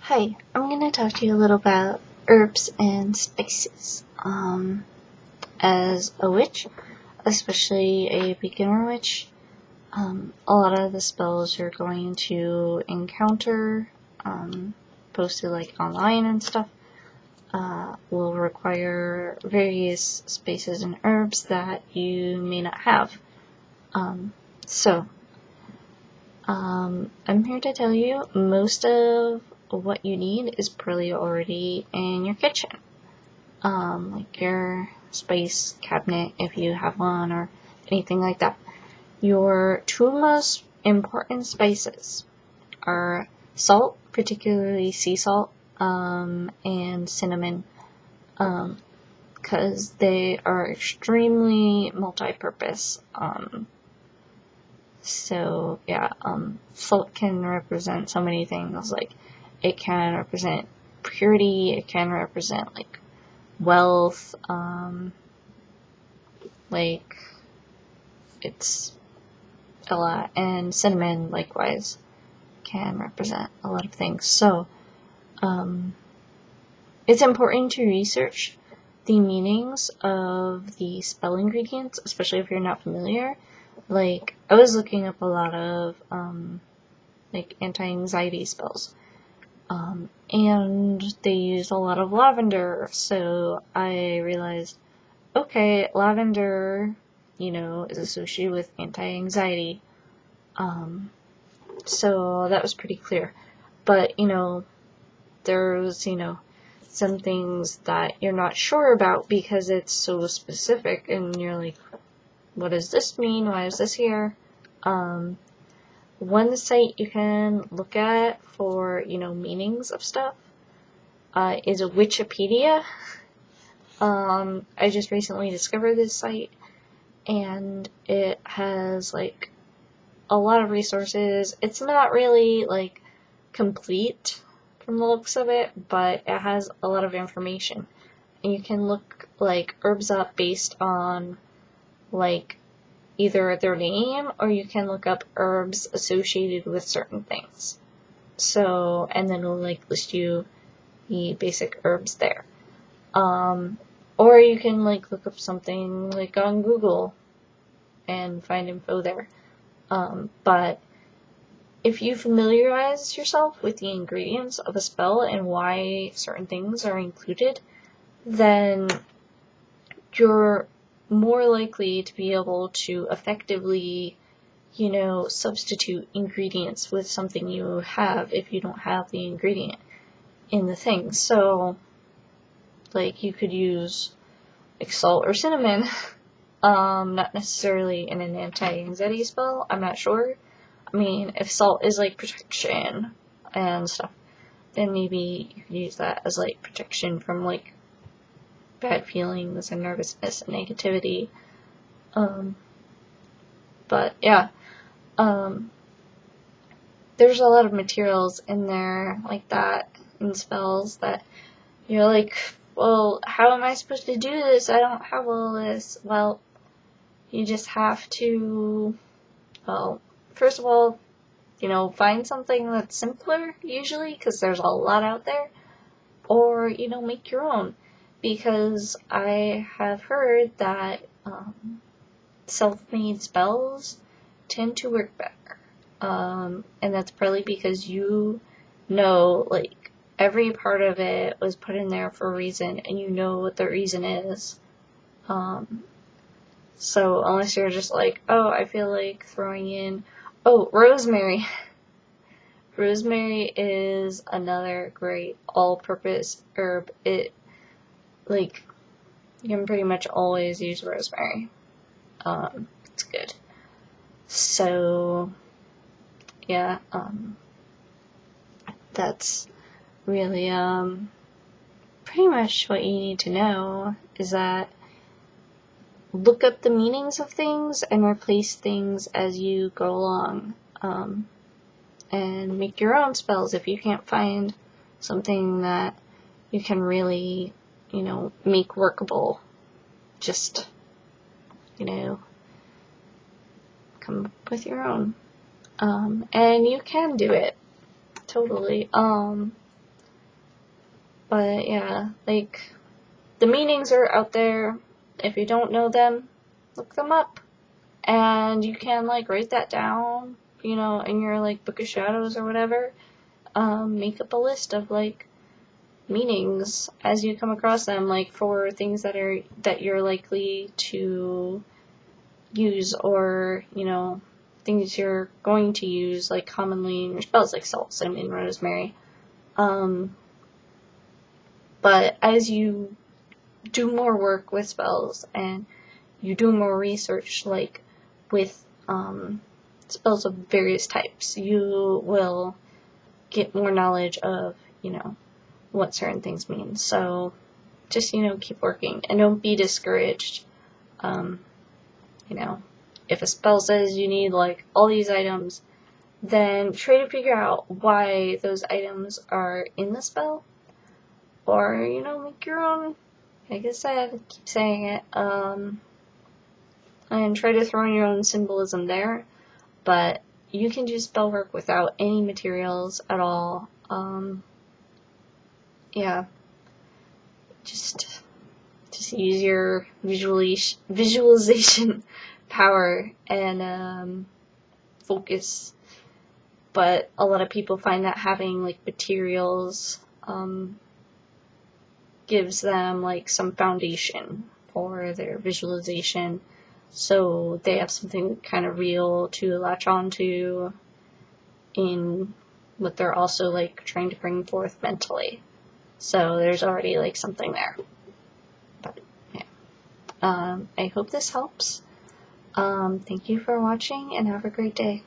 Hi, I'm going to talk to you a little about herbs and spices. As a witch, especially a beginner witch, a lot of the spells you're going to encounter, posted like online and stuff, will require various spices and herbs that you may not have. I'm here to tell you most of what you need is probably already in your kitchen. Like your spice cabinet if you have one or anything like that. Your two most important spices are salt, particularly sea salt, and cinnamon, because they are extremely multi-purpose. Salt can represent so many things. Like, it can represent purity, it can represent, like, wealth, it's a lot. And cinnamon, likewise, can represent a lot of things. So, it's important to research the meanings of the spell ingredients, especially if you're not familiar. Like, I was looking up a lot of, anti-anxiety spells. And they use a lot of lavender, so I realized, okay, lavender, is associated with anti-anxiety. So that was pretty clear. But, there's, some things that you're not sure about because it's so specific, and you're like, what does this mean? Why is this here? One site you can look at for, meanings of stuff, is a Wikipedia. I just recently discovered this site, and it has, a lot of resources. It's not really, complete from the looks of it, but it has a lot of information. And you can look, herbs up based on, either their name, or you can look up herbs associated with certain things. So, and then it'll, list you the basic herbs there. Or you can, look up something, on Google and find info there. But if you familiarize yourself with the ingredients of a spell and why certain things are included, then you're more likely to be able to effectively, substitute ingredients with something you have if you don't have the ingredient in the thing. So, you could use, salt or cinnamon, not necessarily in an anti-anxiety spell, I'm not sure. I mean, if salt is, protection and stuff, then maybe you could use that as, protection from, bad feelings and nervousness and negativity. But yeah, there's a lot of materials in there like that in spells that you're like, well, how am I supposed to do this? I don't have all this. Well, you just have to, first of all, find something that's simpler usually, because there's a lot out there, or, make your own. Because I have heard that self-made spells tend to work better. And that's probably because every part of it was put in there for a reason, and you know what the reason is. So unless you're just I feel like throwing in, rosemary. Rosemary is another great all-purpose herb. You can pretty much always use rosemary. It's good. So, yeah, that's really, pretty much what you need to know, is that look up the meanings of things and replace things as you go along, and make your own spells if you can't find something that you can really, make workable. Just, come up with your own. And you can do it. Totally. But yeah, like, the meanings are out there. If you don't know them, look them up. And you can, like, write that down, you know, in your, like, Book of Shadows or whatever. Make up a list of, like, meanings as you come across them, like, for things that you're likely to use, or, you know, things you're going to use, like, commonly in your spells, like Salt, Cinnamon, Rosemary. But as you do more work with spells and you do more research, like, with spells of various types, you will get more knowledge of, you know, what certain things mean. So just, you know, keep working and don't be discouraged. You know, if a spell says you need, like, all these items, then try to figure out why those items are in the spell, or, you know, make your own. Like I said, keep saying it, and try to throw in your own symbolism there, but you can do spell work without any materials at all. Yeah, just use your visualization power and focus. But a lot of people find that having, like, materials gives them, like, some foundation for their visualization, so they have something kind of real to latch onto in what they're also, like, trying to bring forth mentally. So there's already, like, something there. But yeah, I hope this helps. Thank you for watching, and have a great day.